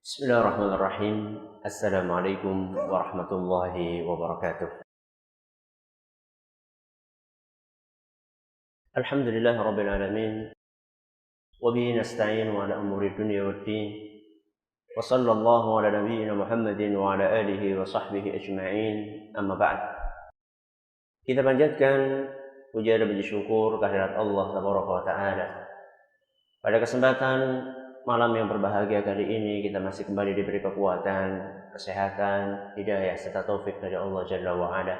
Bismillahirrahmanirrahim. Assalamualaikum warahmatullahi wabarakatuh. Alhamdulillah rabbil alamin. Wa bihi nasta'in ala umuri dunya waddin. Wa sallallahu ala nabiyyina Muhammadin wa ala alihi wa sahbihi ajma'in. Amma ba'd. Kita panjatkan puja dan puji syukur kehadirat Allah tabaraka wa taala. Pada kesempatan malam yang berbahagia kali ini kita masih kembali diberi kekuatan, kesehatan, hidayah serta taufik dari Allah Jalla wa Ala,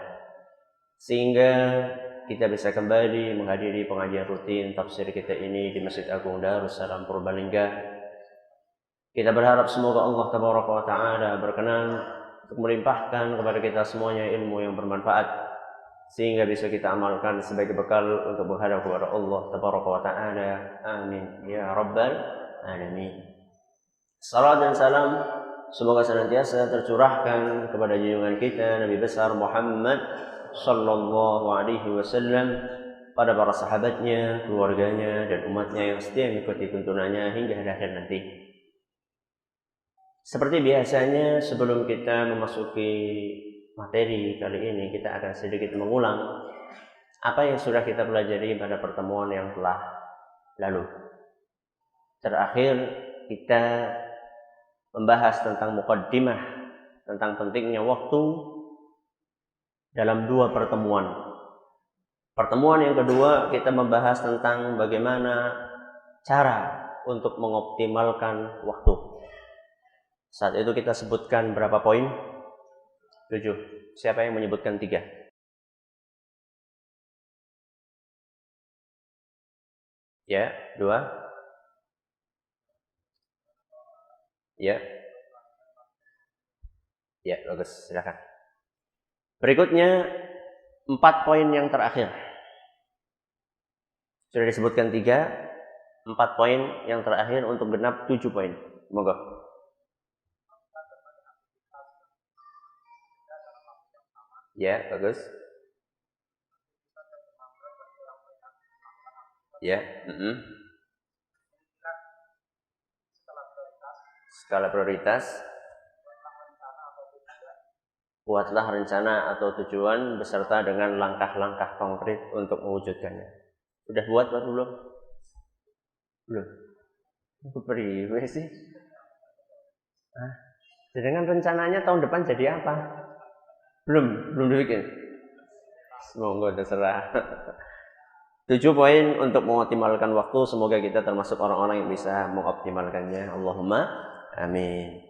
sehingga kita bisa kembali menghadiri pengajian rutin tafsir kita ini di Masjid Agung Darussalam Purbalingga. Kita berharap semoga Allah Tabaraka wa Taala berkenan untuk melimpahkan kepada kita semuanya ilmu yang bermanfaat, sehingga bisa kita amalkan sebagai bekal untuk menghadap kepada Allah Tabaraka wa Taala. Amin ya rabbal alamin. Salam dan salam semoga senantiasa tercurahkan kepada junjungan kita Nabi besar Muhammad sallallahu alaihi wasallam, pada para sahabatnya, keluarganya dan umatnya yang setia mengikuti tuntunannya hingga akhir nanti. Seperti biasanya, sebelum kita memasuki materi kali ini, kita akan sedikit mengulang apa yang sudah kita pelajari pada pertemuan yang telah lalu. Terakhir kita membahas tentang muqaddimah, tentang pentingnya waktu dalam dua pertemuan. Pertemuan yang kedua kita membahas tentang bagaimana cara untuk mengoptimalkan waktu. Saat itu kita sebutkan berapa poin? 7. Siapa yang menyebutkan 3? Ya, 2. Ya. Ya, bagus, silakan. Berikutnya 4 poin yang terakhir. Sudah disebutkan 3, 4 poin yang terakhir untuk genap 7 poin. Monggo. Ya, bagus. Ya, skala prioritas. Buatlah rencana atau tujuan beserta dengan langkah-langkah konkret untuk mewujudkannya. Sudah buat atau belum? Belum. Beri sih. Dengan rencananya tahun depan jadi apa? Belum dibikin. Semoga terserah. 7 poin untuk mengoptimalkan waktu. Semoga kita termasuk orang-orang yang bisa mengoptimalkannya. Allahumma amin.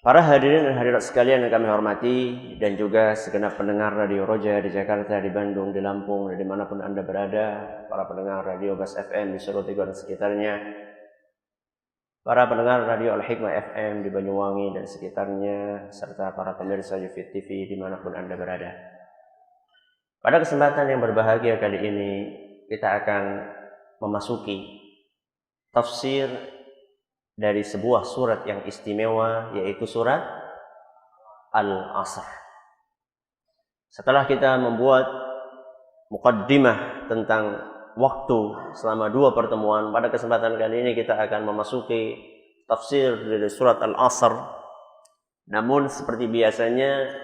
Para hadirin dan hadirat sekalian yang kami hormati, dan juga segenap pendengar Radio Roja di Jakarta, di Bandung, di Lampung, dan dimanapun Anda berada, para pendengar Radio Bas FM di Solo Tigo dan sekitarnya, para pendengar Radio Al-Hikmah FM di Banyuwangi dan sekitarnya, serta para pemirsa Yufid TV dimanapun Anda berada. Pada kesempatan yang berbahagia kali ini, kita akan memasuki tafsir dari sebuah surat yang istimewa, yaitu surat Al-Asr. Setelah kita membuat muqaddimah tentang waktu selama 2 pertemuan, pada kesempatan kali ini kita akan memasuki tafsir dari surat Al-Asr. Namun seperti biasanya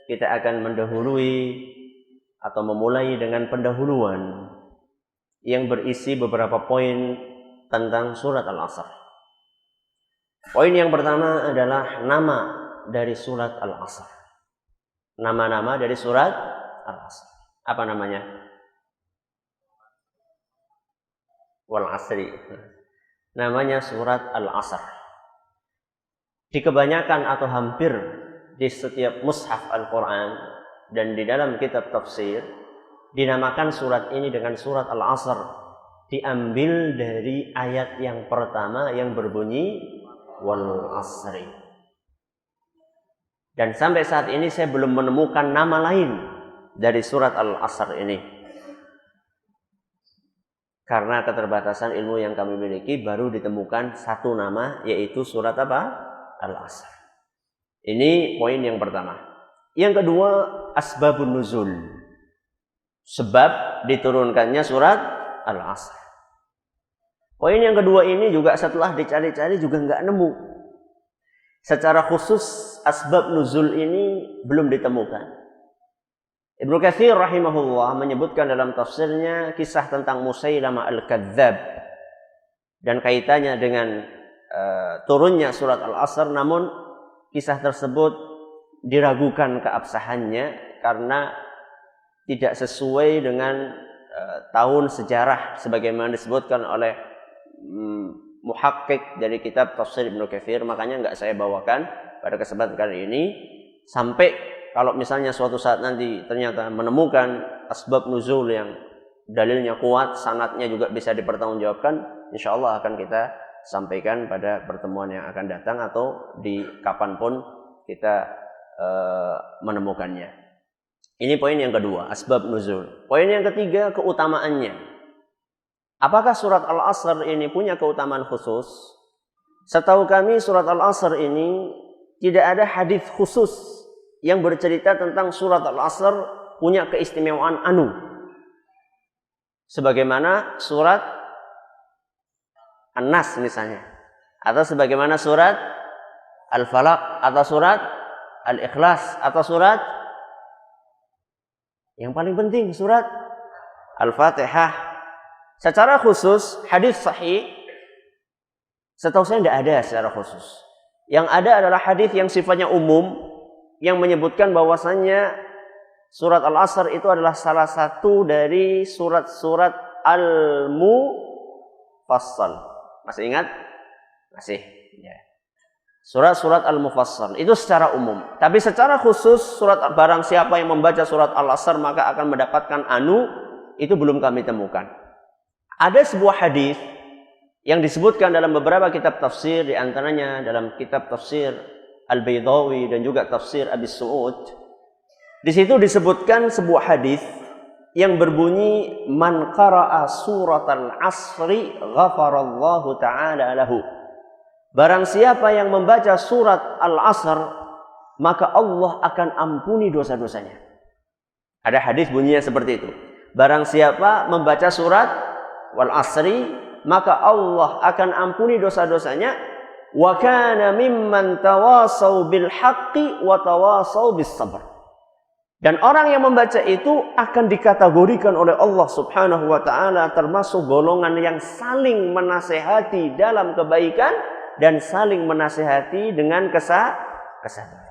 kita akan mendahului atau memulai dengan pendahuluan yang berisi beberapa poin tentang surat Al-Asr. Poin yang pertama adalah nama dari surat Al-Asr. Nama-nama dari surat Al-Asr. Apa namanya? Wal Asri. Namanya surat Al-Asr. Di kebanyakan atau hampir di setiap mushaf Al-Quran dan di dalam kitab tafsir, dinamakan surat ini dengan surat Al-Asr. Diambil dari ayat yang pertama yang berbunyi wal asri. Dan sampai saat ini saya belum menemukan nama lain dari surat Al-Asr ini. Karena keterbatasan ilmu yang kami miliki, baru ditemukan 1 nama, yaitu surat apa? Al-Asr. Ini poin yang pertama. Yang kedua, asbabun nuzul. Sebab diturunkannya surat Al-Asr. Poin yang kedua ini juga setelah dicari-cari juga nggak nemu. secara khusus asbab nuzul ini belum ditemukan. Ibnu Katsir rahimahullah menyebutkan dalam tafsirnya kisah tentang Musailamah al-Kadzdzab dan kaitannya dengan turunnya surat Al-Asr, namun kisah tersebut diragukan keabsahannya karena tidak sesuai dengan tahun sejarah sebagaimana disebutkan oleh muhakkik dari kitab tafsir Ibnu Katsir. Makanya nggak saya bawakan pada kesempatan kali ini, sampai kalau misalnya suatu saat nanti ternyata menemukan asbab nuzul yang dalilnya kuat, sanadnya juga bisa dipertanggungjawabkan, insya Allah akan kita sampaikan pada pertemuan yang akan datang atau di kapanpun kita menemukannya. Ini poin yang kedua, asbab nuzul. Poin yang ketiga, keutamaannya. Apakah surat Al-Asr ini punya keutamaan khusus? Setahu kami surat Al-Asr ini tidak ada hadis khusus yang bercerita tentang surat Al-Asr punya keistimewaan anu. Sebagaimana surat An-Nas misalnya. Atau sebagaimana surat Al-Falaq. Atau surat Al-Ikhlas. Atau surat yang paling penting surat Al-Fatihah. Secara khusus hadis sahih setahu saya tidak ada secara khusus. Yang ada adalah hadis yang sifatnya umum yang menyebutkan bahwasannya surat Al-Asr itu adalah salah satu dari surat-surat Al-Mufassal. Masih ingat? Masih. Ya. Surat-surat Al-Mufassal itu secara umum. Tapi secara khusus surat barang siapa yang membaca surat Al-Asr maka akan mendapatkan anu, itu belum kami temukan. Ada sebuah hadis yang disebutkan dalam beberapa kitab tafsir, di antaranya dalam kitab tafsir Al-Baydawi dan juga tafsir Abi Su'ud. Di situ disebutkan sebuah hadis yang berbunyi man qara'a suratal asri ghafarallahu ta'ala lahu. Barang siapa yang membaca surat Al-Asr maka Allah akan ampuni dosa-dosanya. Ada hadis bunyinya seperti itu. Barang siapa membaca surat Wal-Asri maka Allah akan ampuni dosa-dosanya. Wa kana mimman tawasau bil haqqi wa tawasau bis sabr. Dan orang yang membaca itu akan dikategorikan oleh Allah Subhanahu wa taala termasuk golongan yang saling menasehati dalam kebaikan dan saling menasehati dengan kesabaran.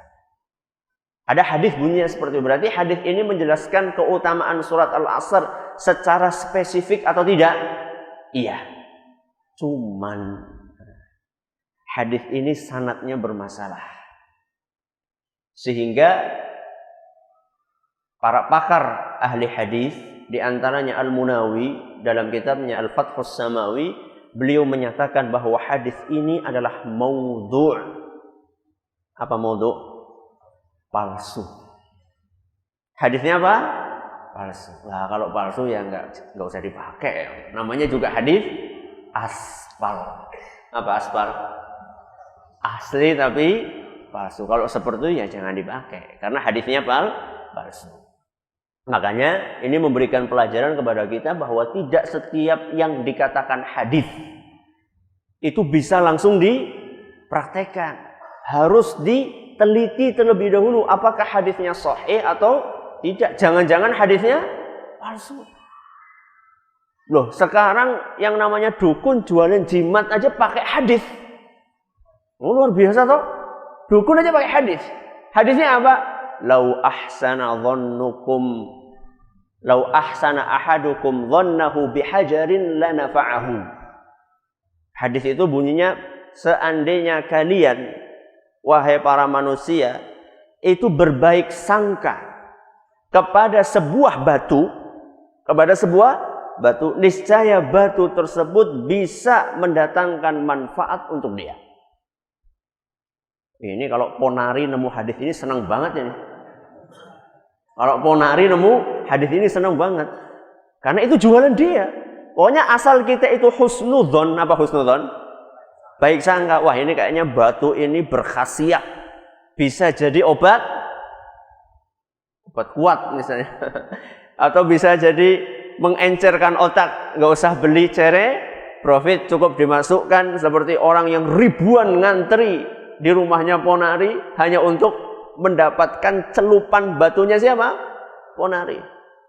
Ada hadis bunyinya seperti itu. Berarti hadis ini menjelaskan keutamaan surat Al-Asr secara spesifik atau tidak? Iya. Cuman hadis ini sanadnya bermasalah. Sehingga para pakar ahli hadis, di antaranya Al-Munawi dalam kitabnya Al-Fathus Samawi, beliau menyatakan bahwa hadis ini adalah maudhu'. Apa maudhu'? Palsu. Hadisnya apa? Palsu. Nah, kalau palsu ya enggak usah dipakai. Namanya juga hadis aspal. Apa aspal? Asli tapi palsu. Kalau seperti itu ya jangan dipakai karena hadisnya palsu. Makanya ini memberikan pelajaran kepada kita bahwa tidak setiap yang dikatakan hadis itu bisa langsung dipraktekkan. Harus diteliti terlebih dahulu apakah hadisnya sahih atau tidak. Jangan-jangan hadisnya palsu. Loh, sekarang yang namanya dukun jualan jimat aja pakai hadis. Oh, luar biasa toh. Dukun aja pakai hadis. Hadisnya apa? Lau ahsana ahadukum dhannahu bihajarin lanafa'ahu. Hadis itu bunyinya, seandainya kalian wahai para manusia itu berbaik sangka kepada sebuah batu, niscaya batu tersebut bisa mendatangkan manfaat untuk dia. Ini kalau Ponari nemu hadis ini senang banget ini. Kalau Ponari nemu hadis ini senang banget. Karena itu jualan dia. Pokoknya asal kita itu husnudzon. Apa husnudzon? Baik sangka. Wah, ini kayaknya batu ini berkhasiat. Bisa jadi obat kuat misalnya. Atau bisa jadi mengencerkan otak. Nggak usah beli cere, profit cukup dimasukkan. Seperti orang yang ribuan ngantri di rumahnya Ponari hanya untuk mendapatkan celupan batunya siapa? Ponari.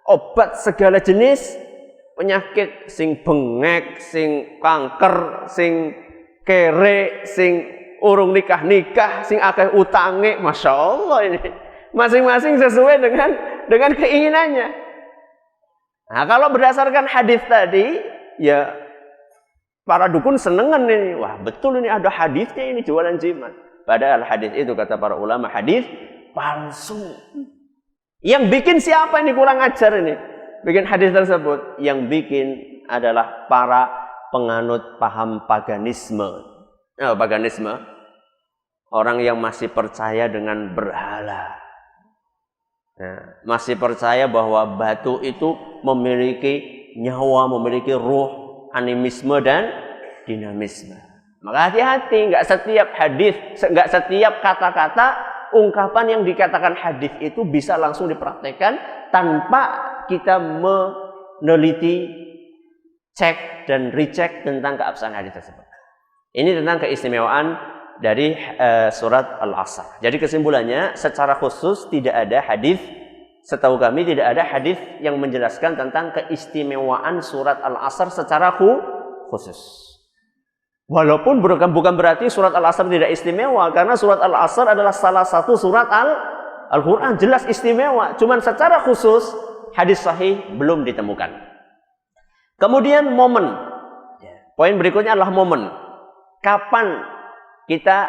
Obat segala jenis penyakit, sing bengek, sing kanker, sing kere, sing urung nikah, sing akeh utange, masya Allah ini. Masing-masing sesuai dengan keinginannya. Nah, kalau berdasarkan hadis tadi, ya para dukun senengan ini. Wah, betul ini ada hadisnya ini jualan jimat. Padahal hadis itu kata para ulama hadis palsu. Yang bikin siapa ini kurang ajar ini? Bikin hadis tersebut. Yang bikin adalah para penganut paham paganisme. Paganisme. Orang yang masih percaya dengan berhala. Nah, masih percaya bahwa batu itu memiliki nyawa, memiliki ruh, animisme dan dinamisme. Maka hati-hati, nggak setiap hadis, nggak setiap kata-kata, ungkapan yang dikatakan hadis itu bisa langsung dipraktekkan tanpa kita meneliti, cek dan recheck tentang keabsahan hadis tersebut. Ini tentang keistimewaan dari surat Al-Asr. Jadi kesimpulannya, secara khusus tidak ada hadis, setahu kami tidak ada hadis yang menjelaskan tentang keistimewaan surat Al-Asr secara khusus. Walaupun bukan berarti surat Al-Asr tidak istimewa, karena surat Al-Asr adalah salah satu surat Al-Quran, jelas istimewa. Cuman secara khusus hadis sahih belum ditemukan. Kemudian momen. Poin berikutnya adalah momen. Kapan kita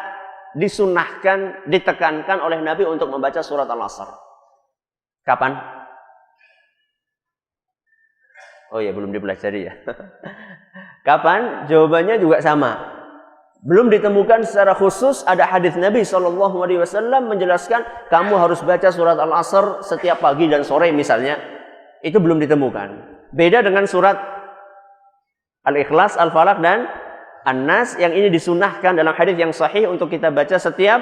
disunahkan, ditekankan oleh Nabi untuk membaca surat Al-Asr? Kapan? Oh ya, belum dipelajari ya. Kapan? Jawabannya juga sama. Belum ditemukan secara khusus ada hadis Nabi SAW menjelaskan kamu harus baca surat Al-Asr setiap pagi dan sore misalnya. Itu belum ditemukan. Beda dengan surat Al-Ikhlas, Al-Falaq dan An-Nas yang ini disunahkan dalam hadis yang sahih untuk kita baca setiap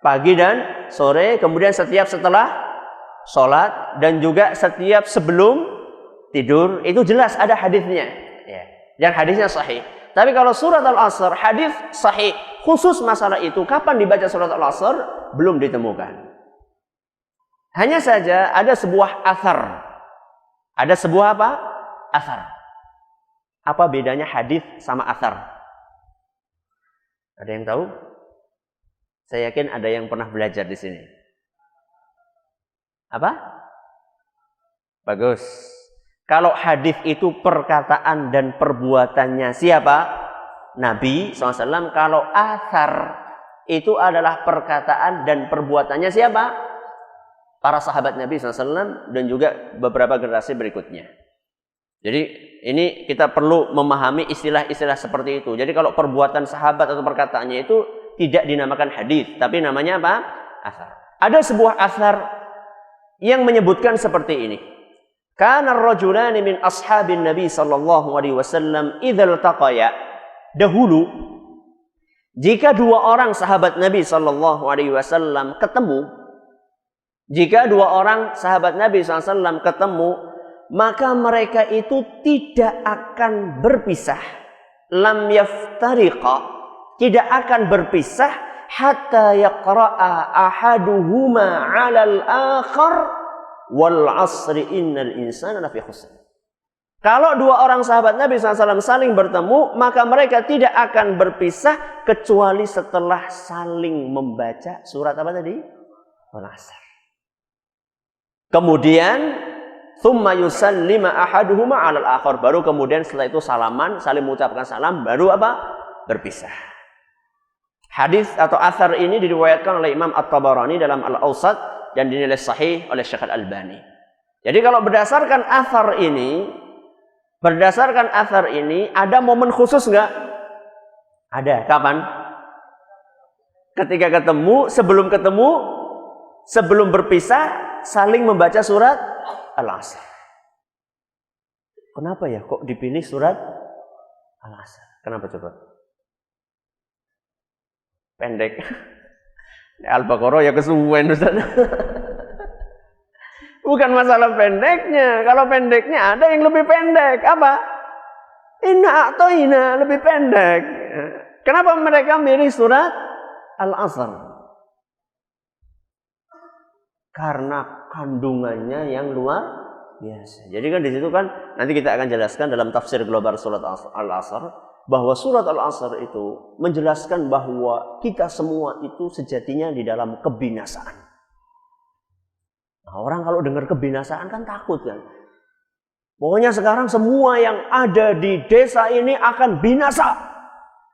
pagi dan sore, kemudian setiap setelah sholat dan juga setiap sebelum tidur. Itu jelas ada hadisnya, ya. Dan hadisnya sahih. Tapi kalau surat Al-Asr hadis sahih khusus masalah itu, kapan dibaca surat Al-Asr belum ditemukan. Hanya saja ada sebuah athar. Ada sebuah apa? Athar. Apa bedanya hadis sama athar? Ada yang tahu? Saya yakin ada yang pernah belajar di sini. Apa? Bagus. Kalau hadis itu perkataan dan perbuatannya siapa? Nabi SAW. Kalau athar itu adalah perkataan dan perbuatannya siapa? Para sahabat Nabi SAW dan juga beberapa generasi berikutnya. Jadi ini kita perlu memahami istilah-istilah seperti itu. Jadi kalau perbuatan sahabat atau perkataannya itu tidak dinamakan hadis, tapi namanya apa? Athar. Ada sebuah athar yang menyebutkan seperti ini. Kana ar-rajulani min ashabin Nabi sallallahu alaihi wasallam idza iltaqaya. Dahulu jika dua orang sahabat Nabi sallallahu alaihi wasallam ketemu, jika dua orang sahabat Nabi sallallahu alaihi wasallam ketemu, maka mereka itu tidak akan berpisah. Lam yaftariqa, tidak akan berpisah hatta yaqra'a ahaduhuma 'alal akhar wal 'asri innal insana lafi khusr. Kalau dua orang sahabat Nabi SAW saling bertemu, maka mereka tidak akan berpisah kecuali setelah saling membaca surat apa tadi? Al-Asr. Kemudian thumma yusallima ahaduhuma 'alal akhar. Baru kemudian setelah itu salaman, saling mengucapkan salam, baru apa? Berpisah. Hadis atau athar ini diriwayatkan oleh Imam At-Tabarani dalam Al-Awsat dan dinilai sahih oleh Syekh Al-Albani. Jadi kalau berdasarkan athar ini ada momen khusus enggak? Ada. Kapan? Ketika ketemu, sebelum berpisah saling membaca surat Al-Asr. Kenapa ya kok dipilih surat Al-Asr? Kenapa coba? Pendek. Al-Baqarah ya kesuwen Ustaz. Bukan masalah pendeknya. Kalau pendeknya ada yang lebih pendek. Apa? Inna a'toina lebih pendek. Kenapa mereka milih surat Al-Asr. Karena kandungannya yang luar biasa. Jadi kan di situ kan nanti kita akan jelaskan dalam tafsir global surat Al-Asr bahwa surat Al-Asr itu menjelaskan bahwa kita semua itu sejatinya di dalam kebinasaan. Nah, orang kalau dengar kebinasaan kan takut kan. Pokoknya sekarang semua yang ada di desa ini akan binasa.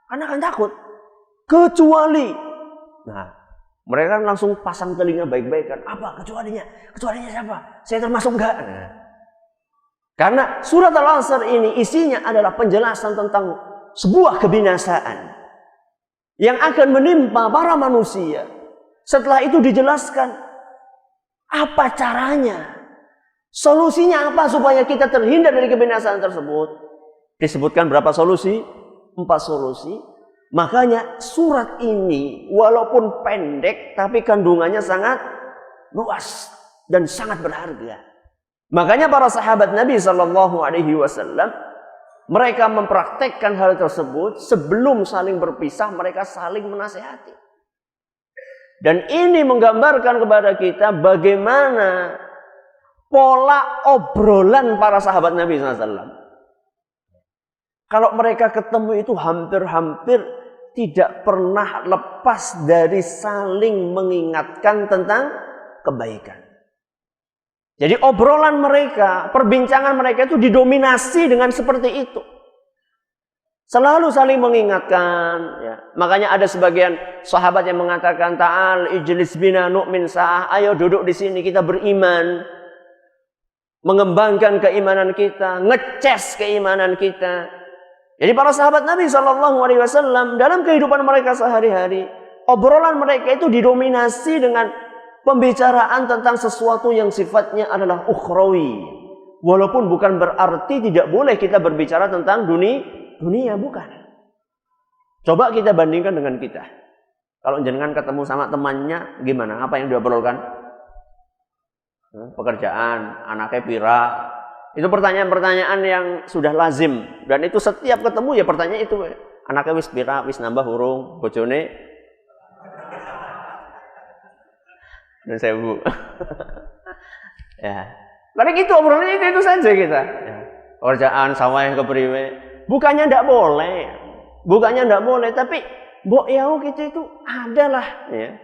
Karena akan takut. Kecuali mereka kan langsung pasang telinga baik-baik kan. Apa kecualinya? Kecualinya siapa? Saya termasuk enggak? Karena surat Al-Asr ini isinya adalah penjelasan tentang sebuah kebinasaan yang akan menimpa para manusia. Setelah itu dijelaskan apa caranya, solusinya apa supaya kita terhindar dari kebinasaan tersebut. Disebutkan berapa solusi? 4 solusi. Makanya surat ini walaupun pendek tapi kandungannya sangat luas dan sangat berharga. Makanya para sahabat Nabi SAW mereka mempraktekkan hal tersebut sebelum saling berpisah mereka saling menasihati. Dan ini menggambarkan kepada kita bagaimana pola obrolan para sahabat Nabi SAW. Kalau mereka ketemu itu hampir-hampir tidak pernah lepas dari saling mengingatkan tentang kebaikan. Jadi obrolan mereka, perbincangan mereka itu didominasi dengan seperti itu. Selalu saling mengingatkan. Ya. Makanya ada sebagian sahabat yang mengatakan, Ta'al ijlis bina nu'min sa'ah. Ayo duduk di sini kita beriman. Mengembangkan keimanan kita, ngecas keimanan kita. Jadi para sahabat Nabi SAW dalam kehidupan mereka sehari-hari, obrolan mereka itu didominasi dengan pembicaraan tentang sesuatu yang sifatnya adalah ukhrawi. Walaupun bukan berarti tidak boleh kita berbicara tentang dunia, bukan. Coba kita bandingkan dengan kita. Kalau jenengan ketemu sama temannya, gimana? Apa yang diobrolkan? Pekerjaan, anaknya pira. Itu pertanyaan-pertanyaan yang sudah lazim. Dan itu setiap ketemu ya pertanyaan itu. Anaknya wis pira, wis nambah hurung, bojone. Dan saya bu. Ya. Karena gitu obrolannya itu saja kita. Ya. Pekerjaan, sawah, kepriwe. Bukannya tidak boleh. Bukannya tidak boleh. Tapi mbok yau kita itu adalah. Ya.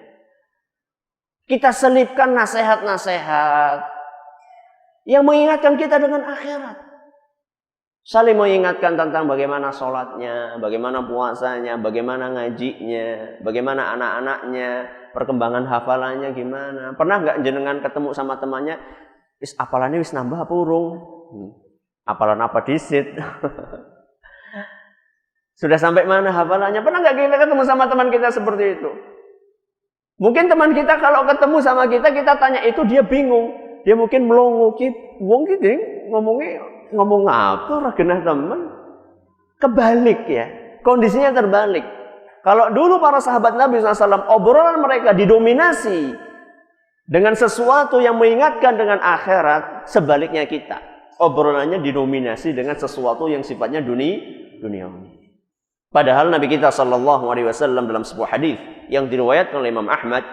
Kita selipkan nasihat-nasihat yang mengingatkan kita dengan akhirat. Saling mengingatkan tentang bagaimana sholatnya, bagaimana puasanya, bagaimana ngajinya, bagaimana anak-anaknya, perkembangan hafalannya gimana. Pernah nggak jenengan ketemu sama temannya, wis hafalannya wis nambah apa urung? Hafalan apa disit? Sudah sampai mana hafalannya? Pernah nggak kita ketemu sama teman kita seperti itu? Mungkin teman kita kalau ketemu sama kita tanya itu dia bingung. Dia mungkin melongo wong gitu ngomong apa genah teman. Kebalik ya. Kondisinya terbalik. Kalau dulu para sahabat Nabi SAW obrolan mereka didominasi dengan sesuatu yang mengingatkan dengan akhirat, sebaliknya kita obrolannya didominasi dengan sesuatu yang sifatnya duniawi. Padahal Nabi kita SAW dalam sebuah hadis yang diriwayatkan oleh Imam Ahmad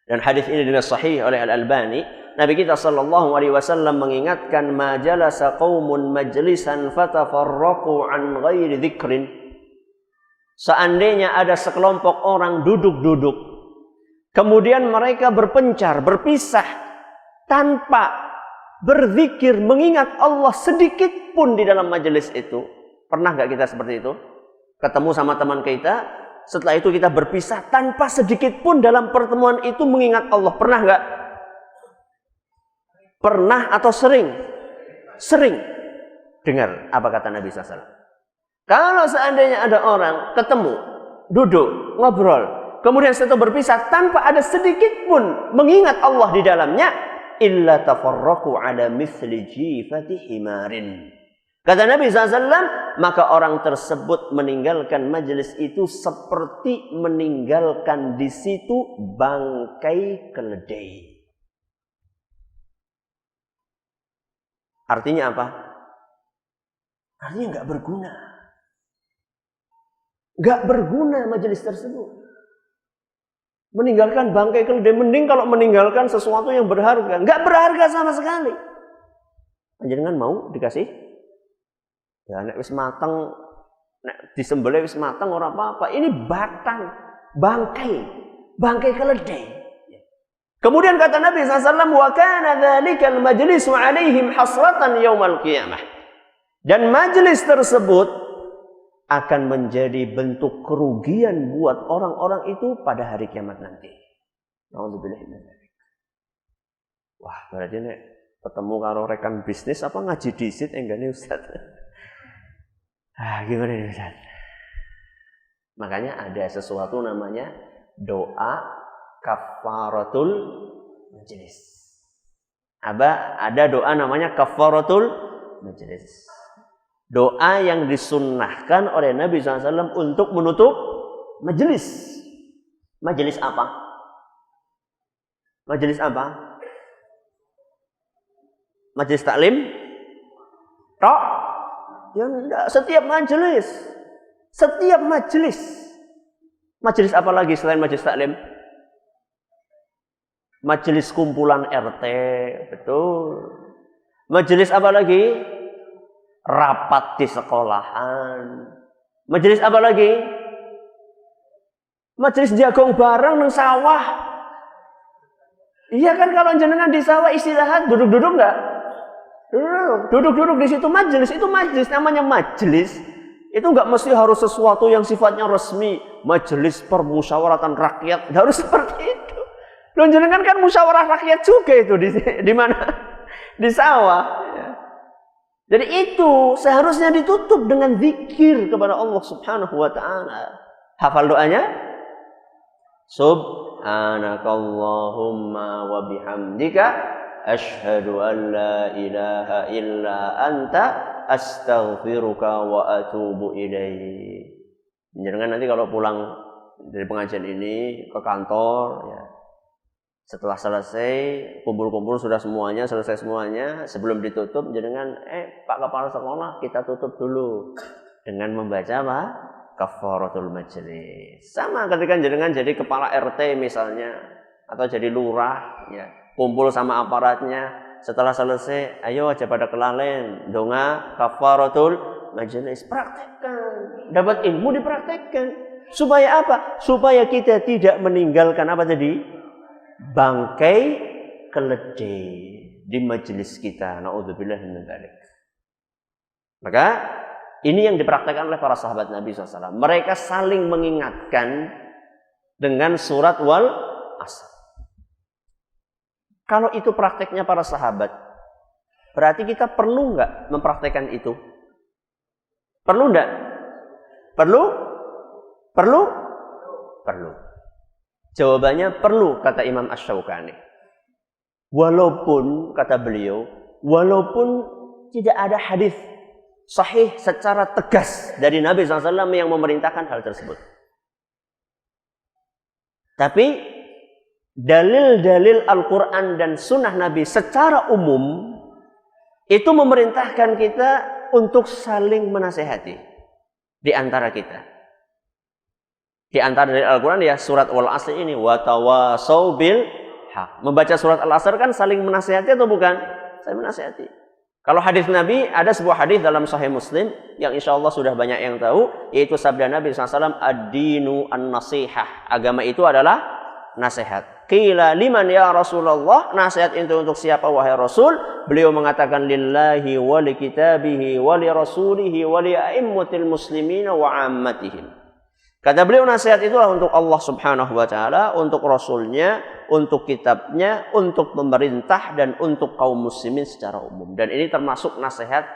dan hadis ini juga sahih oleh Al-Albani. Nabi kita SAW mengingatkan majalasa qaumun majlisan fatafarraqu an ghairi dzikrin. Seandainya ada sekelompok orang duduk-duduk, kemudian mereka berpencar, berpisah tanpa berzikir, mengingat Allah sedikit pun di dalam majelis itu. Pernah nggak kita seperti itu? Ketemu sama teman kita, setelah itu kita berpisah tanpa sedikit pun dalam pertemuan itu mengingat Allah. Pernah nggak? Pernah atau sering? Sering. Dengar apa kata Nabi SAW. Kalau seandainya ada orang ketemu, duduk, ngobrol, kemudian setelah berpisah tanpa ada sedikit pun mengingat Allah di dalamnya, illa tafarraqu ala mithli jifati himarin. Kata Nabi SAW, maka orang tersebut meninggalkan majelis itu seperti meninggalkan di situ bangkai keledai. Artinya apa? Artinya nggak berguna. Nggak berguna majelis tersebut. Meninggalkan bangkai keledai, mending kalau meninggalkan sesuatu yang berharga. Nggak berharga sama sekali. Panjenengan mau dikasih? Ya nek wis mateng, nek disembelih wis mateng ora apa-apa. Ini batang, bangkai keledai. Kemudian kata Nabi SAW, wa kana dzalikal majlisu 'alaihim hasratan yaumal qiyamah. Dan majelis tersebut akan menjadi bentuk kerugian buat orang-orang itu pada hari kiamat nanti. Nauzubillah min dzalik. Wah, berarti nek ketemu karo rekan bisnis apa ngaji disit enggane Ustaz. Gimana nih Ustaz? Makanya ada sesuatu namanya doa kafaratul majlis. Ada doa namanya kafaratul majlis. Doa yang disunnahkan oleh Nabi SAW untuk menutup majelis. Majelis apa? Majelis apa? Majelis taklim? Tok? Ya enggak, setiap majelis. Setiap majelis. Majelis apa lagi selain majelis taklim? Majelis kumpulan RT, betul. Majelis apa lagi? Rapat di sekolahan. Majelis apa lagi? Majelis jagong bareng nang sawah. Iya kan, kalau jenengan di sawah istirahat duduk-duduk enggak? Duduk-duduk di situ majelis, itu majelis, namanya majelis. Itu enggak mesti harus sesuatu yang sifatnya resmi. Majelis permusyawaratan rakyat, enggak harus seperti itu. Loh, jenengan kan musyawarah rakyat juga itu di mana? Di sawah. Ya. Jadi itu seharusnya ditutup dengan zikir kepada Allah Subhanahu wa taala. Hafal doanya? Subhanakallahumma wa bihamdika asyhadu an la ilaha illa anta astaghfiruka wa atubu ilaik. Jangan nanti kalau pulang dari pengajian ini ke kantor ya. Setelah selesai, kumpul-kumpul sudah semuanya, selesai semuanya, sebelum ditutup, jangan Pak Kepala Sekolah, kita tutup dulu dengan membaca apa? Kafaratul majlis. Sama ketika jangan jadi kepala RT misalnya, atau jadi lurah, ya, kumpul sama aparatnya, setelah selesai, ayo aja pada kelalen, donga kafaratul majlis, praktekkan, dapat ilmu dipraktekkan, supaya apa? Supaya kita tidak meninggalkan apa tadi? Bangkai keledai di majelis kita. Na'udzubillah min dzalik. Maka ini yang dipraktekkan oleh para sahabat Nabi SAW. Mereka saling mengingatkan dengan surat wal asr. Kalau itu prakteknya para sahabat, berarti kita perlu nggak mempraktekkan itu? Perlu nggak? Perlu? Jawabannya perlu, kata Imam Asy-Syaukani. Walaupun, kata beliau, walaupun tidak ada hadis sahih secara tegas dari Nabi SAW yang memerintahkan hal tersebut. Tapi dalil-dalil Al-Quran dan Sunnah Nabi secara umum itu memerintahkan kita untuk saling menasehati di antara kita. Di antara dari Al-Quran ya surat Wal-Asr ini, wa tawasau bil haq. Membaca surat Al-Asr kan saling menasihati atau bukan? Saling menasihati. Kalau hadis Nabi, ada sebuah hadis dalam Sahih Muslim yang insya Allah sudah banyak yang tahu, yaitu sabda Nabi SAW, ad-dinu an-nasihah. Agama itu adalah nasihat. Qila liman ya Rasulullah, nasihat itu untuk siapa wahai Rasul? Beliau mengatakan lillahi wa li kitabihi wa li rasulihi wa li a'immatil muslimina wa ammatihim. Kata beliau, nasihat itulah untuk Allah Subhanahu wa taala, untuk Rasulnya, untuk kitabnya, untuk pemerintah dan untuk kaum muslimin secara umum. Dan ini termasuk nasihat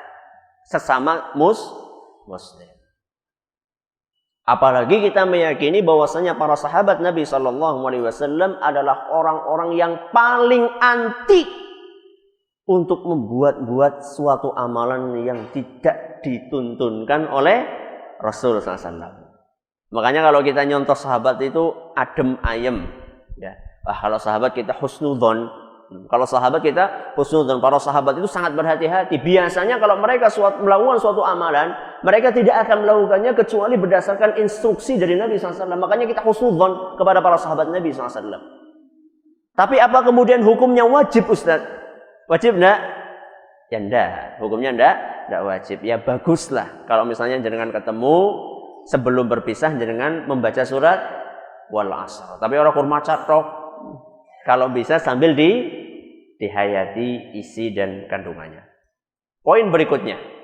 sesama muslim. Apalagi kita meyakini bahwasanya para sahabat Nabi SAW adalah orang-orang yang paling anti untuk membuat suatu amalan yang tidak dituntunkan oleh Rasul SAW. Makanya kalau kita nyontoh sahabat itu adem ayem, ya. Kalau sahabat kita husnudzon, kalau sahabat kita husnudzon, para sahabat itu sangat berhati-hati. Biasanya kalau mereka melakukan suatu amalan, mereka tidak akan melakukannya kecuali berdasarkan instruksi dari Nabi SAW. Makanya kita husnudzon kepada para sahabat Nabi SAW. Tapi apa kemudian hukumnya wajib, Ustaz? Wajib enggak? Ya enggak. Hukumnya enggak wajib. Ya baguslah kalau misalnya jenengan ketemu sebelum berpisah jenengan membaca surat wal asr. Tapi orang kurma catok. Kalau bisa sambil dihayati isi dan kandungannya. Poin berikutnya.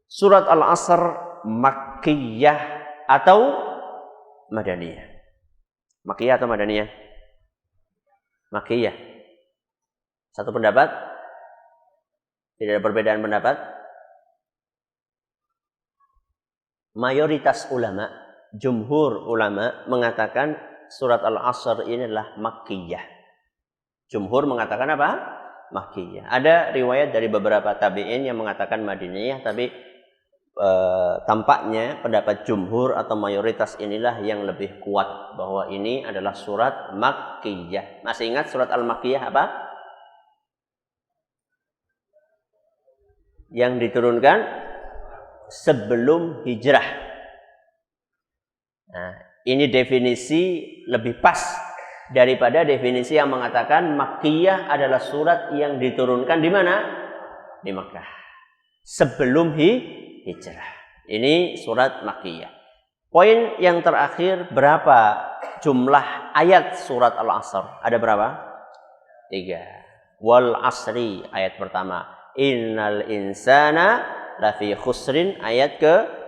Surat Al-Asr Makkiyah atau Madaniyah? Makkiyah atau Madaniyah? Makkiyah. Satu pendapat? Tidak ada perbedaan pendapat? Mayoritas ulama, jumhur ulama mengatakan surat Al-Asr ini adalah Makkiyah. Jumhur mengatakan apa? Makkiyah. Ada riwayat dari beberapa tabi'in yang mengatakan Madaniyah, tapi tampaknya pendapat jumhur atau mayoritas inilah yang lebih kuat bahwa ini adalah surat Makkiyah. Masih ingat surat Al-Makkiyah apa? Yang diturunkan sebelum hijrah. Nah, ini definisi lebih pas daripada definisi yang mengatakan Makkiyah adalah surat yang diturunkan di mana? Di Makkah. Sebelum hijrah. Ini surat Makkiyah. Poin yang terakhir, berapa jumlah ayat surat Al-Asr? Ada berapa? 3. Wal asri ayat pertama. Innal insana lafi khusrin ayat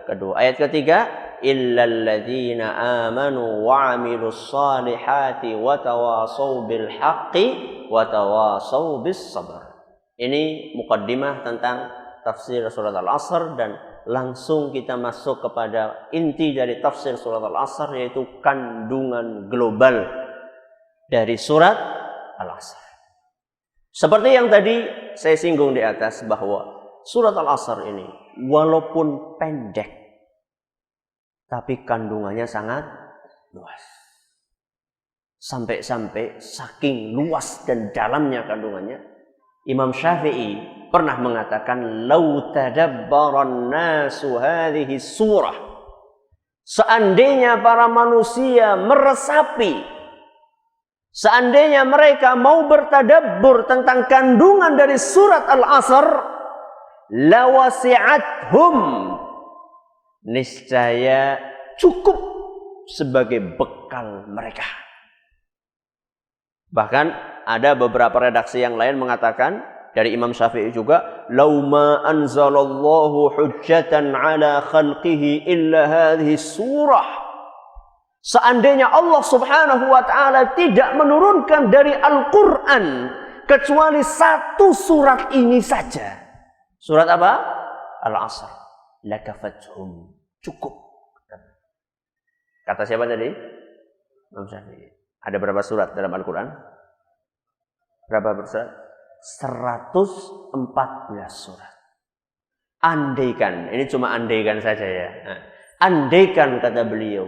kedua. Ayat ketiga, illal ladzina amanu wa 'amilus salihati wa tawasaw bil haqqi wa tawasaw bis sabr. Ini mukaddimah tentang tafsir surat Al-Asr dan langsung kita masuk kepada inti dari tafsir surat Al-Asr, yaitu kandungan global dari surat Al-Asr. Seperti yang tadi saya singgung di atas bahwa surat Al-Asr ini walaupun pendek tapi kandungannya sangat luas. Sampai-sampai saking luas dan dalamnya kandungannya, Imam Syafi'i pernah mengatakan lau tadabbaran nasu hadhihi surah. Seandainya para manusia meresapi, seandainya mereka mau bertadabbur tentang kandungan dari surat Al-Asr, lawasi'athum, niscaya cukup sebagai bekal mereka. Bahkan ada beberapa redaksi yang lain mengatakan dari Imam Syafi'i juga, "Lau ma anzalallahu hujjatan ala khalqihi illa hadhihi surah." Seandainya Allah Subhanahu wa taala tidak menurunkan dari Al-Qur'an kecuali satu surat ini saja. Surat apa? Al-Asr. Lakafathum. Cukup. Kata siapa tadi? Imam Syafi'i. Ada berapa surat dalam Al-Quran? Berapa surat? 114 surat. Andaikan, ini cuma andaikan saja ya. Andaikan kata beliau,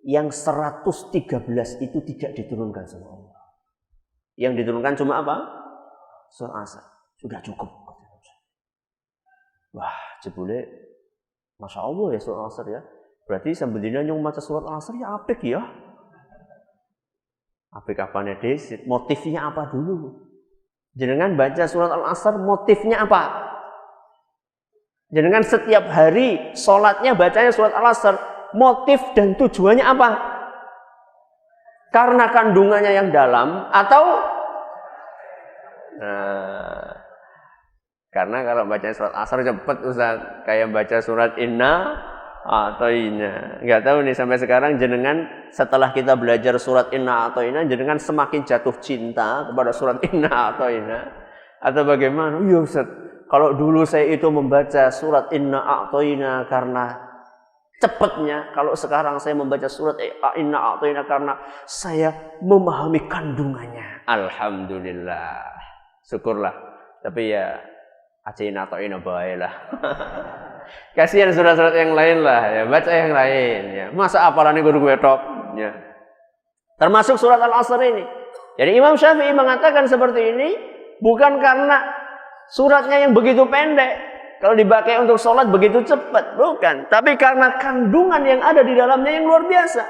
yang 113 itu tidak diturunkan sama Allah. Yang diturunkan cuma apa? Surah Asr. Sudah cukup. Wah, jebule Masya Allah ya surah Asr ya. Berarti sambil nyong maca surat Asr ya apik ya. Apik apanya desit? Motifnya apa dulu? Jenengan baca surat Al-Asr, motifnya apa? Jenengan setiap hari sholatnya bacanya surat Al-Asr, motif dan tujuannya apa? Karena kandungannya yang dalam atau karena kalau baca surat Asr cepet Ustaz, kayak baca surat Inna atau Ina. Enggak tahu nih sampai sekarang jenengan setelah kita belajar surat Inna atau Ina, jenengan semakin jatuh cinta kepada surat Inna atau Ina atau bagaimana? Iya Ustaz, kalau dulu saya itu membaca surat Inna atau Ina karena cepatnya, kalau sekarang saya membaca surat Inna atau Ina karena saya memahami kandungannya. Alhamdulillah. Syukurlah. Tapi ya Acina atau Ina baiklah. Kasihan surat-surat yang lain lah ya, baca yang lain ya. Masa apalan ini guru gue top ya. Termasuk surat Al-Asr ini. Jadi Imam Syafi'i mengatakan seperti ini bukan karena suratnya yang begitu pendek, Kalau dipakai untuk sholat begitu cepat, bukan. Tapi karena kandungan yang ada di dalamnya yang luar biasa.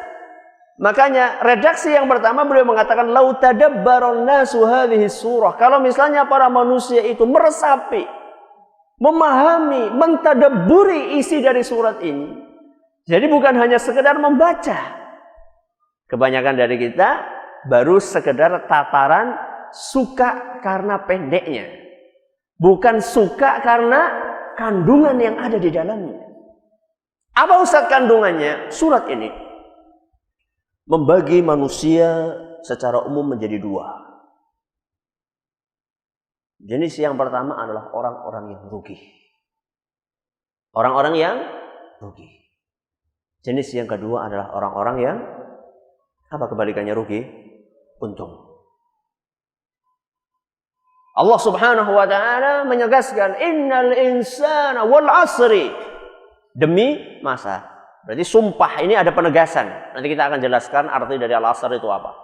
Makanya redaksi yang pertama beliau mengatakan lau tadabbaron nasu hadhihi surah. Kalau misalnya para manusia itu meresapi, memahami, mentadabburi isi dari surat ini. Jadi bukan hanya sekedar membaca. Kebanyakan dari kita baru sekedar tataran suka karena pendeknya. Bukan suka karena kandungan yang ada di dalamnya. Apa Ustaz kandungannya? Surat ini membagi manusia secara umum menjadi dua. Jenis yang pertama adalah orang-orang yang rugi. Orang-orang yang rugi. Jenis yang kedua adalah orang-orang yang apa kebalikannya rugi? Untung. Allah Subhanahu wa taala menegaskan innal insana wal asri, demi masa. Berarti sumpah ini ada penegasan. Nanti kita akan jelaskan arti dari al-asr itu apa.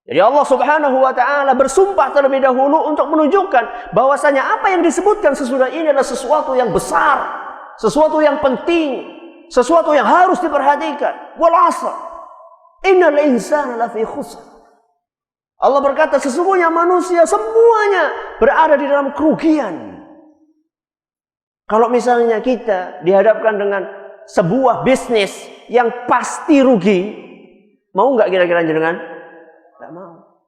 Jadi Allah Subhanahu wa taala bersumpah terlebih dahulu untuk menunjukkan bahwasanya apa yang disebutkan sesudah ini adalah sesuatu yang besar, sesuatu yang penting, sesuatu yang harus diperhatikan. Wal asr innal insana lafi khusr. Allah berkata sesungguhnya manusia semuanya berada di dalam kerugian. Kalau misalnya kita dihadapkan dengan sebuah bisnis yang pasti rugi, mau nggak kira-kira jenengan? Nggak mau.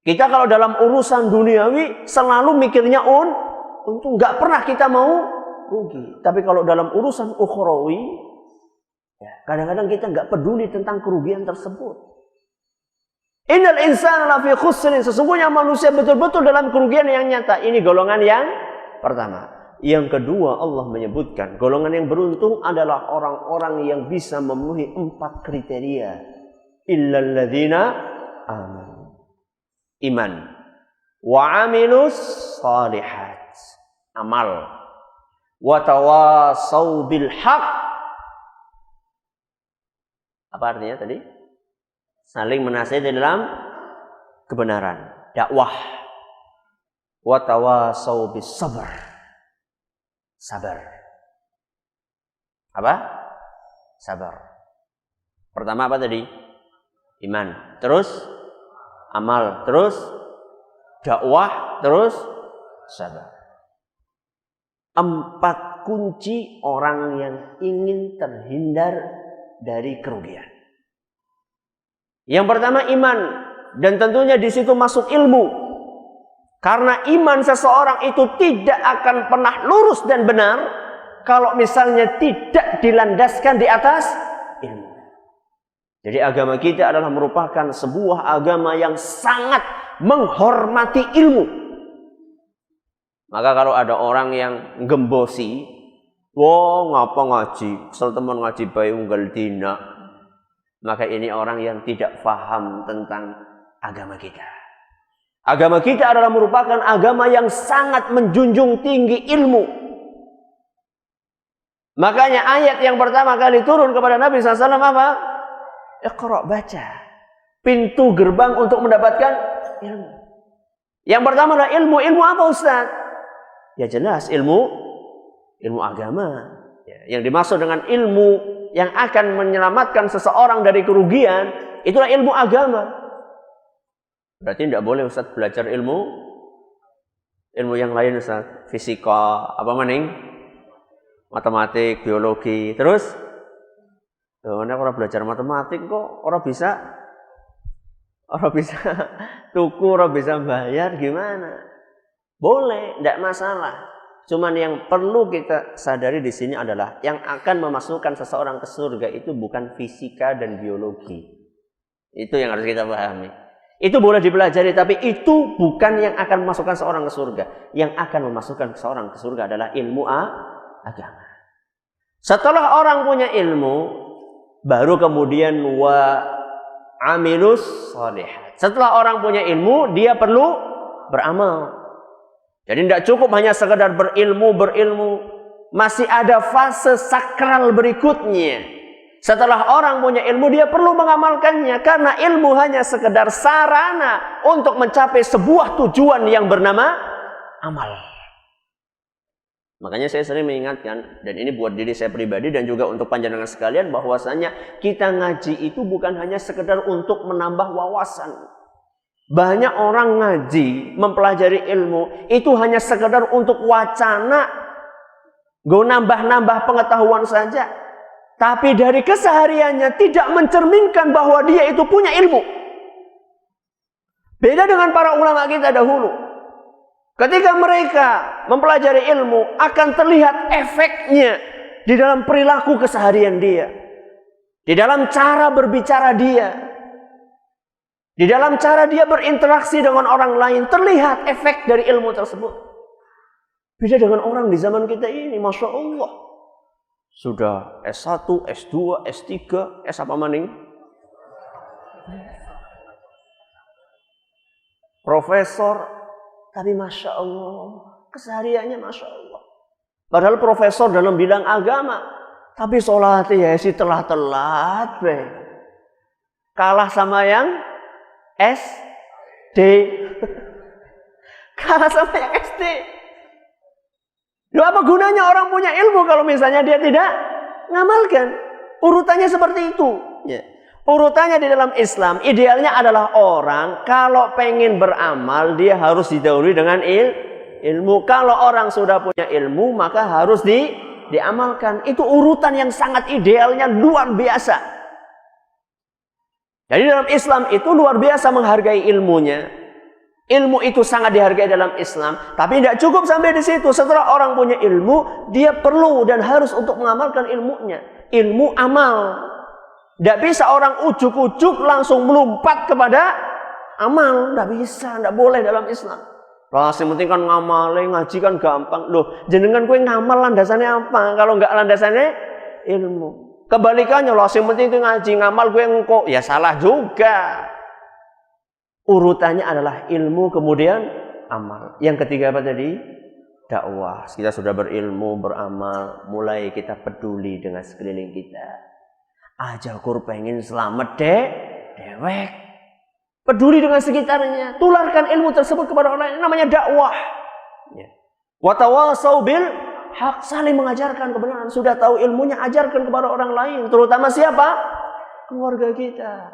Kita kalau dalam urusan duniawi selalu mikirnya untung, nggak pernah kita mau rugi. Tapi kalau dalam urusan ukhrawi, ya, kadang-kadang kita nggak peduli tentang kerugian tersebut. Innal insana lafi khusrin, sesungguhnya manusia betul-betul dalam kerugian yang nyata. Ini golongan yang pertama. Yang kedua, Allah menyebutkan golongan yang beruntung adalah orang-orang yang bisa memenuhi 4 kriteria. Illal ladzina amanu. Iman. Wa amilus shalihat. Amal. Wa tawasau bil haq. Apa artinya tadi? Saling menasihati dalam kebenaran, dakwah. Wa tawasau bis sabr. Sabar. Apa? Sabar. Pertama apa tadi? Iman. Terus amal. Terus dakwah. Terus sabar. 4 kunci orang yang ingin terhindar dari kerugian. Yang pertama iman, dan tentunya di situ masuk ilmu. Karena iman seseorang itu tidak akan pernah lurus dan benar kalau misalnya tidak dilandaskan di atas ilmu. Jadi agama kita adalah merupakan sebuah agama yang sangat menghormati ilmu. Maka kalau ada orang yang gembosi, wah ngapa ngaji, asal teman ngaji bae unggal dina. Maka ini orang yang tidak paham tentang agama kita. Agama kita adalah merupakan agama yang sangat menjunjung tinggi ilmu. Makanya ayat yang pertama kali turun kepada Nabi SAW apa? Iqra, baca. Pintu gerbang untuk mendapatkan ilmu. Yang pertama adalah ilmu. Ilmu apa Ustaz? Ya jelas ilmu agama. Ya, yang dimaksud dengan ilmu yang akan menyelamatkan seseorang dari kerugian, itulah ilmu agama. Berarti tidak boleh Ustaz belajar ilmu yang lain Ustaz. Fisika, apa maning? Matematik, biologi. Terus, nek orang belajar matematik kok orang bisa tuku, orang bisa bayar, gimana? Boleh, tidak masalah. Cuman yang perlu kita sadari di sini adalah yang akan memasukkan seseorang ke surga itu bukan fisika dan biologi. Itu yang harus kita pahami. Itu boleh dipelajari, tapi itu bukan yang akan memasukkan seorang ke surga. Yang akan memasukkan seseorang ke surga adalah ilmu agama. Setelah orang punya ilmu, baru kemudian wa amilus shalihat. Setelah orang punya ilmu, dia perlu beramal. Jadi tidak cukup hanya sekedar berilmu. Masih ada fase sakral berikutnya. Setelah orang punya ilmu, dia perlu mengamalkannya. Karena ilmu hanya sekedar sarana untuk mencapai sebuah tujuan yang bernama amal. Makanya saya sering mengingatkan, dan ini buat diri saya pribadi dan juga untuk panjenengan sekalian, bahwasanya kita ngaji itu bukan hanya sekedar untuk menambah wawasan. Banyak orang ngaji, mempelajari ilmu, itu hanya sekedar untuk wacana, gue nambah-nambah pengetahuan saja. Tapi dari kesehariannya tidak mencerminkan bahwa dia itu punya ilmu. Beda dengan para ulama kita dahulu. Ketika mereka mempelajari ilmu, akan terlihat efeknya di dalam perilaku keseharian dia, di dalam cara berbicara dia, di dalam cara dia berinteraksi dengan orang lain, terlihat efek dari ilmu tersebut. Beda dengan orang di zaman kita ini, Masya Allah, sudah S1, S2, S3, S apa maning? Profesor. Tapi Masya Allah, kesehariannya Masya Allah. Padahal profesor dalam bidang agama, tapi sholatnya ya sih telat-telat. Kalah sama yang SD. Kalah sama yang SD. Loh, apa gunanya orang punya ilmu kalau misalnya dia tidak ngamalkan? Urutannya seperti itu. Ya. Urutannya di dalam Islam, idealnya adalah orang kalau pengen beramal, dia harus didahului dengan ilmu. Kalau orang sudah punya ilmu, maka harus diamalkan. Itu urutan yang sangat idealnya, luar biasa. Jadi dalam Islam itu luar biasa menghargai ilmunya. Ilmu itu sangat dihargai dalam Islam. Tapi tidak cukup sampai di situ. Setelah orang punya ilmu, dia perlu dan harus untuk mengamalkan ilmunya. Ilmu amal. Tidak bisa orang ujuk-ujuk langsung melompat kepada amal. Tidak bisa, tidak boleh dalam Islam. Lah, yang penting kan ngamalin, ngaji kan gampang. Loh, jenengan kue ngamal landasannya apa? Kalau nggak landasannya ilmu. Kebalikannya, loh, yang penting itu ngaji, ngamal gue engkau. Ya salah juga. Urutannya adalah ilmu kemudian amal. Yang ketiga apa tadi? Dakwah. Kita sudah berilmu, beramal, mulai kita peduli dengan sekeliling kita. Aja kur pengen selamat dewek. Peduli dengan sekitarnya. Tularkan ilmu tersebut kepada orang lain. Namanya dakwah. Wa tawasau bil haq. Saling mengajarkan kebenaran. Sudah tahu ilmunya, ajarkan kepada orang lain. Terutama siapa? Keluarga kita.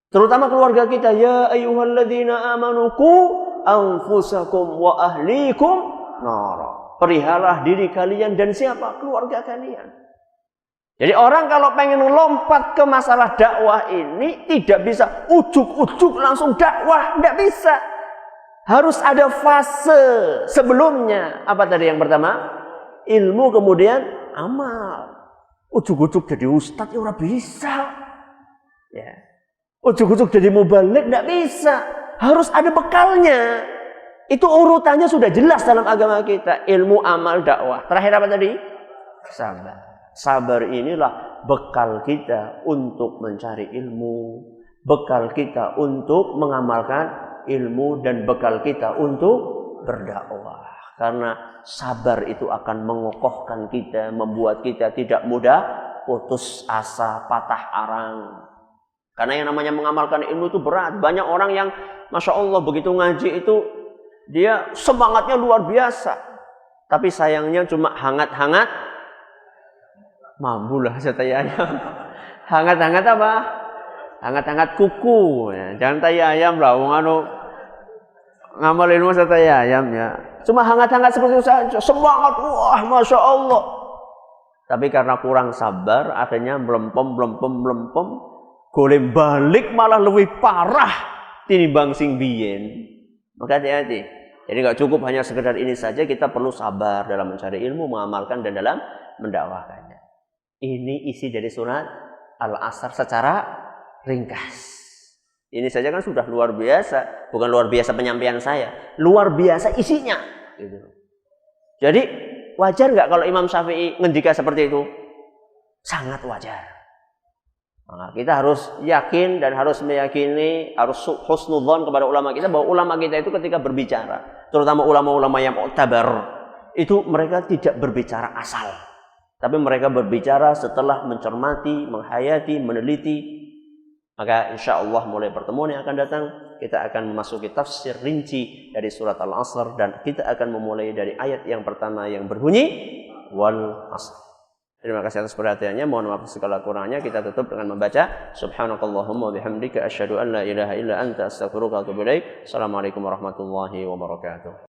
Terutama keluarga kita. Ya ayyuhalladzina amanu qu anfusakum wa ahlikum nara. Perihalah diri kalian dan siapa? Keluarga kalian. Jadi orang kalau pengen lompat ke masalah dakwah ini tidak bisa ujuk-ujuk langsung dakwah, tidak bisa. Harus ada fase sebelumnya. Apa tadi yang pertama? Ilmu kemudian amal. Ujuk-ujuk jadi ustadz ya ora bisa. Ya. Ujuk-ujuk jadi mubalik tidak bisa. Harus ada bekalnya. Itu urutannya sudah jelas dalam agama kita. Ilmu, amal, dakwah. Terakhir apa tadi? Sabar. Sabar inilah bekal kita untuk mencari ilmu, bekal kita untuk mengamalkan ilmu, dan bekal kita untuk berdakwah. Karena sabar itu akan mengokohkan kita, membuat kita tidak mudah putus asa, patah arang. Karena yang namanya mengamalkan ilmu itu berat. Banyak orang yang Masya Allah begitu ngaji itu dia semangatnya luar biasa. Tapi sayangnya cuma hangat-hangat. Mambulah tai ayam. Hangat-hangat apa? Hangat-hangat kuku. Ya. Jangan tai ayam lah. Wong anu ngamal ilmu tai ayam ya. Cuma hangat-hangat seperti itu saja. Semangat, wah Masya Allah. Tapi karena kurang sabar, akhirnya melempem. Golem balik malah lebih parah tinimbang sing biyen. Maka hati-hati. Jadi nggak cukup hanya sekedar ini saja. Kita perlu sabar dalam mencari ilmu, mengamalkan, dan dalam mendakwakannya. Ini isi dari surat Al-Asr secara ringkas. Ini saja kan sudah luar biasa. Bukan luar biasa penyampaian saya. Luar biasa isinya. Gitu. Jadi wajar nggak kalau Imam Syafi'i ngendika seperti itu? Sangat wajar. Nah, kita harus yakin dan harus meyakini, harus husnudzon kepada ulama kita, bahwa ulama kita itu ketika berbicara, terutama ulama-ulama yang mu'tabar, itu mereka tidak berbicara asal. Tapi mereka berbicara setelah mencermati, menghayati, meneliti Maka insya Allah mulai pertemuan yang akan datang kita akan memasuki tafsir rinci dari surat Al-Asr dan kita akan memulai dari ayat yang pertama yang berbunyi wal asr. Terima kasih atas perhatiannya. Mohon maaf segala kurangnya. Kita tutup dengan membaca subhanakallahumma bihamdika asyhadu an la ilaha illa anta astaghfiruka wa atubu ilaik. Assalamualaikum warahmatullahi wabarakatuh.